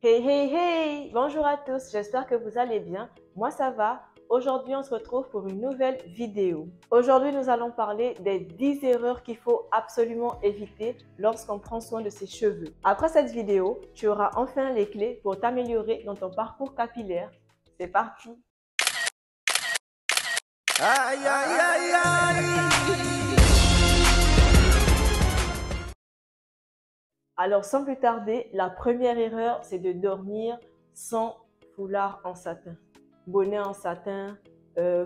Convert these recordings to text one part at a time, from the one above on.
Hey hey hey! Bonjour à tous, j'espère que vous allez bien. Moi ça va. Aujourd'hui on se retrouve pour une nouvelle vidéo. Aujourd'hui nous allons parler des 10 erreurs qu'il faut absolument éviter lorsqu'on prend soin de ses cheveux. Après cette vidéo, tu auras enfin les clés pour t'améliorer dans ton parcours capillaire. C'est parti! Aïe aïe aïe aïe! Alors, sans plus tarder, la première erreur, c'est de dormir sans foulard en satin. Bonnet en satin,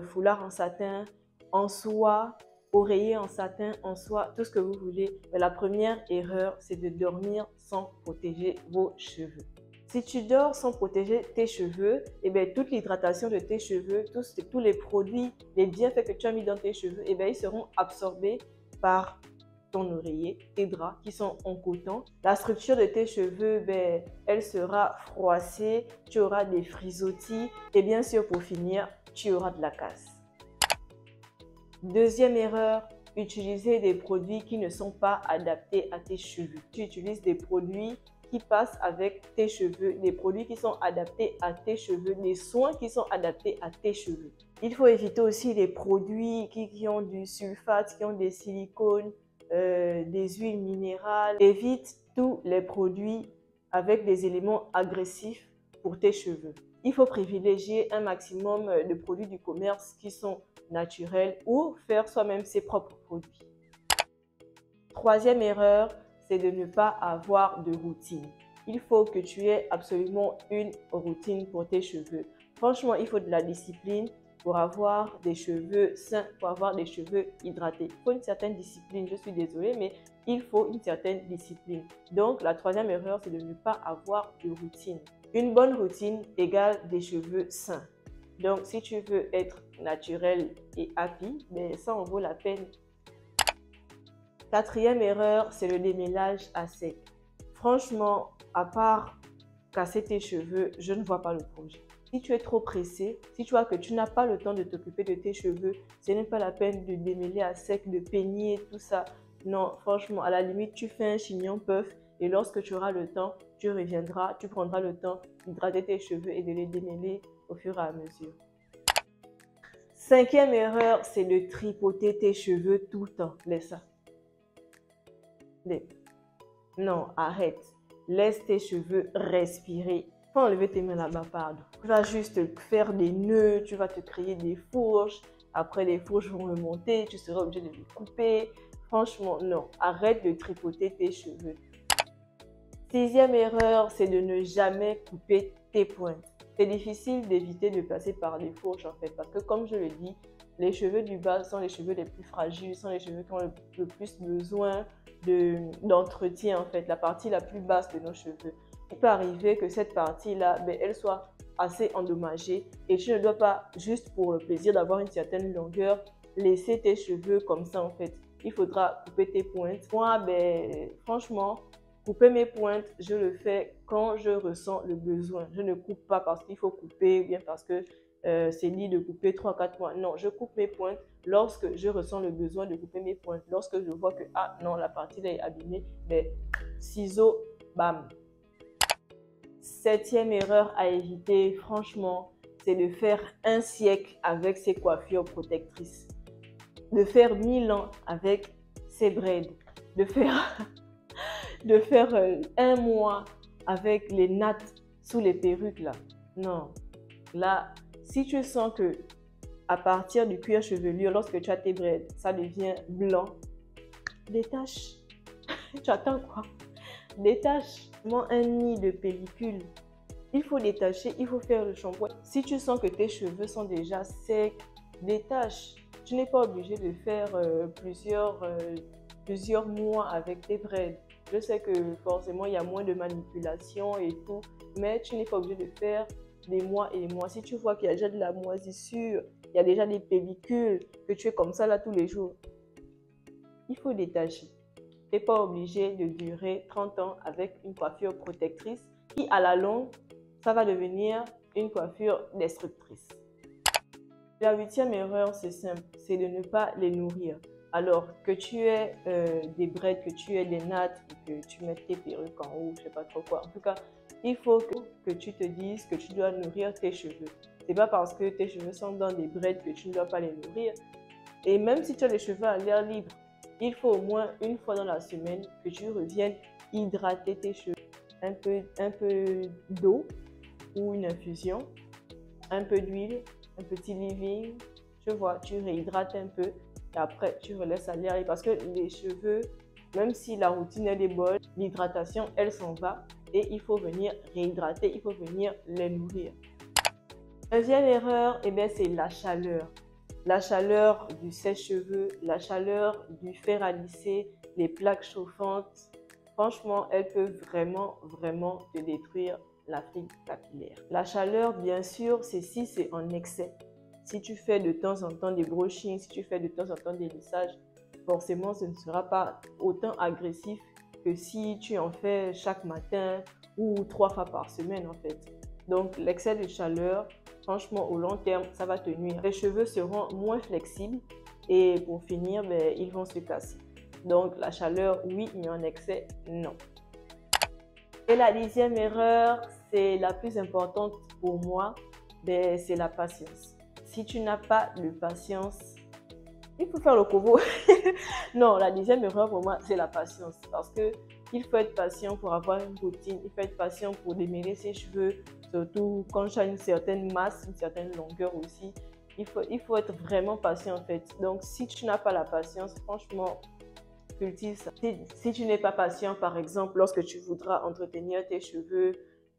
foulard en satin, en soie, oreiller en satin, en soie, tout ce que vous voulez. Mais la première erreur, c'est de dormir sans protéger vos cheveux. Si tu dors sans protéger tes cheveux, eh bien, toute l'hydratation de tes cheveux, tous les produits, les bienfaits que tu as mis dans tes cheveux, eh bien, ils seront absorbés par ton oreiller, tes draps qui sont en coton. La structure de tes cheveux, ben, elle sera froissée, tu auras des frisottis et bien sûr pour finir, tu auras de la casse. Deuxième erreur, utiliser des produits qui ne sont pas adaptés à tes cheveux. Tu utilises des produits qui passent avec tes cheveux, des produits qui sont adaptés à tes cheveux, des soins qui sont adaptés à tes cheveux. Il faut éviter aussi les produits qui ont du sulfate, qui ont des silicones, des huiles minérales. Évite tous les produits avec des éléments agressifs pour tes cheveux. Il faut privilégier un maximum de produits du commerce qui sont naturels ou faire soi-même ses propres produits. Troisième erreur, c'est de ne pas avoir de routine. Il faut que tu aies absolument une routine pour tes cheveux. Franchement, il faut de la discipline pour avoir des cheveux sains, pour avoir des cheveux hydratés. Il faut une certaine discipline, je suis désolée, mais il faut une certaine discipline. Donc, la troisième erreur, c'est de ne pas avoir de routine. Une bonne routine égale des cheveux sains. Donc, si tu veux être naturel et happy, ben, ça en vaut la peine. Quatrième erreur, c'est le démêlage à sec. Franchement, à part casser tes cheveux, je ne vois pas le projet. Si tu es trop pressé, si tu vois que tu n'as pas le temps de t'occuper de tes cheveux, ce n'est pas la peine de démêler à sec, de peigner, tout ça. Non, franchement, à la limite, tu fais un chignon puff et lorsque tu auras le temps, tu reviendras, tu prendras le temps d'hydrater tes cheveux et de les démêler au fur et à mesure. Cinquième erreur, c'est de tripoter tes cheveux tout le temps. Laisse ça. Non, arrête. Laisse tes cheveux respirer. Faut enlever tes mains là-bas, pardon. Tu vas juste faire des nœuds, tu vas te créer des fourches. Après, les fourches vont remonter, tu seras obligé de les couper. Franchement, non. Arrête de tripoter tes cheveux. Sixième erreur, c'est de ne jamais couper tes pointes. C'est difficile d'éviter de passer par des fourches en fait, parce que comme je le dis, les cheveux du bas sont les cheveux les plus fragiles, sont les cheveux qui ont le plus besoin d'entretien en fait, la partie la plus basse de nos cheveux. Il peut arriver que cette partie-là, ben, elle soit assez endommagée et tu ne dois pas, juste pour le plaisir d'avoir une certaine longueur, laisser tes cheveux comme ça en fait. Il faudra couper tes pointes. Moi, ben, franchement, couper mes pointes, je le fais quand je ressens le besoin. Je ne coupe pas parce qu'il faut couper, bien parce que c'est dit de couper 3-4 points. Non, je coupe mes pointes lorsque je ressens le besoin de couper mes pointes. Lorsque je vois que, ah non, la partie là est abîmée, ben, ciseaux, bam. Septième erreur à éviter, franchement, c'est de faire un siècle avec ses coiffures protectrices. De faire 1000 ans avec ses braids. De faire un mois avec les nattes sous les perruques là. Non. Là, si tu sens que à partir du cuir chevelu, lorsque tu as tes braids, ça devient blanc, détache. Tu attends quoi? Détache. Moi, un nid de pellicule. Il faut détacher, il faut faire le shampoing. Si tu sens que tes cheveux sont déjà secs, détache. Tu n'es pas obligé de faire plusieurs mois avec tes braids. Je sais que forcément, il y a moins de manipulation et tout, mais tu n'es pas obligé de faire des mois et des mois. Si tu vois qu'il y a déjà de la moisissure, il y a déjà des pellicules, que tu es comme ça là tous les jours, il faut détacher. Tu n'es pas obligé de durer 30 ans avec une coiffure protectrice qui, à la longue, ça va devenir une coiffure destructrice. La huitième erreur, c'est simple, c'est de ne pas les nourrir. Alors que tu aies des braids, que tu aies des nattes, que tu mettes tes perruques en haut, je ne sais pas trop quoi. En tout cas, il faut que tu te dises que tu dois nourrir tes cheveux. C'est pas parce que tes cheveux sont dans des brettes que tu ne dois pas les nourrir. Et même si tu as les cheveux à l'air libre, il faut au moins une fois dans la semaine que tu reviennes hydrater tes cheveux. Un peu d'eau ou une infusion, un peu d'huile, un petit leave-in, tu vois, tu réhydrates un peu et après tu relaisses à l'air libre parce que les cheveux, même si la routine elle est bonne, l'hydratation elle s'en va et il faut venir réhydrater, il faut venir les nourrir. Deuxième erreur, c'est la chaleur. La chaleur du sèche-cheveux, la chaleur du fer à lisser, les plaques chauffantes, franchement, elles peuvent vraiment te détruire la fibre capillaire. La chaleur, bien sûr, c'est si c'est en excès. Si tu fais de temps en temps des brushings, si tu fais de temps en temps des lissages, forcément, ce ne sera pas autant agressif que si tu en fais chaque matin ou 3 fois par semaine en fait. Donc, l'excès de chaleur, franchement, au long terme, ça va te nuire. Les cheveux seront moins flexibles et pour finir, ils vont se casser. Donc, la chaleur, oui, mais en excès, non. Et la 10e erreur, c'est la plus importante pour moi, c'est la patience. Si tu n'as pas de patience, il faut faire le covo. Non, la 10e erreur pour moi, c'est la patience. Parce que il faut être patient pour avoir une routine, il faut être patient pour démêler ses cheveux, surtout quand tu as une certaine masse, une certaine longueur aussi. Il faut être vraiment patient en fait. Donc, si tu n'as pas la patience, franchement, cultive ça. Si tu n'es pas patient, par exemple, lorsque tu voudras entretenir tes cheveux,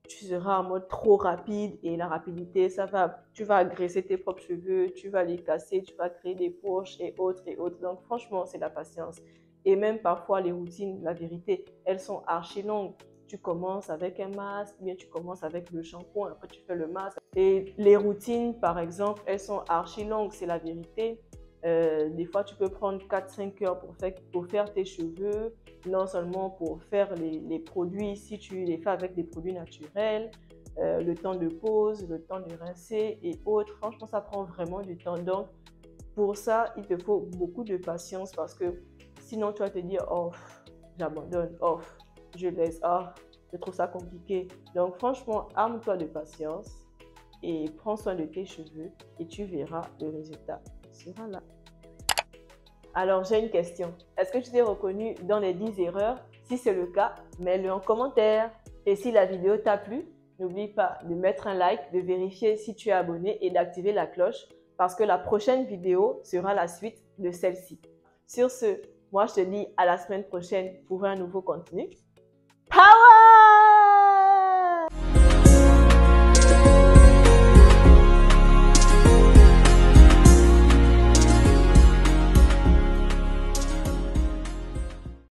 tu seras en mode trop rapide et la rapidité, tu vas agresser tes propres cheveux, tu vas les casser, tu vas créer des fourches et autres et autres. Donc, franchement, c'est la patience. Et même parfois, les routines, la vérité, elles sont archi longues. Tu commences avec un masque, bien tu commences avec le shampoing, après tu fais le masque. Et les routines, par exemple, elles sont archi longues, c'est la vérité. Des fois, tu peux prendre 4-5 heures pour faire tes cheveux, non seulement pour faire les produits, si tu les fais avec des produits naturels, le temps de pause, le temps de rincer et autres. Franchement, ça prend vraiment du temps. Donc, pour ça, il te faut beaucoup de patience parce que sinon, tu vas te dire, oh, j'abandonne, oh, je laisse, oh, je trouve ça compliqué. Donc, franchement, arme-toi de patience et prends soin de tes cheveux et tu verras le résultat. Sera là. Alors, j'ai une question. Est-ce que tu t'es reconnu dans les 10 erreurs? Si c'est le cas, mets-le en commentaire. Et si la vidéo t'a plu, n'oublie pas de mettre un like, de vérifier si tu es abonné et d'activer la cloche parce que la prochaine vidéo sera la suite de celle-ci. Sur ce, moi je te dis à la semaine prochaine pour un nouveau contenu. Power!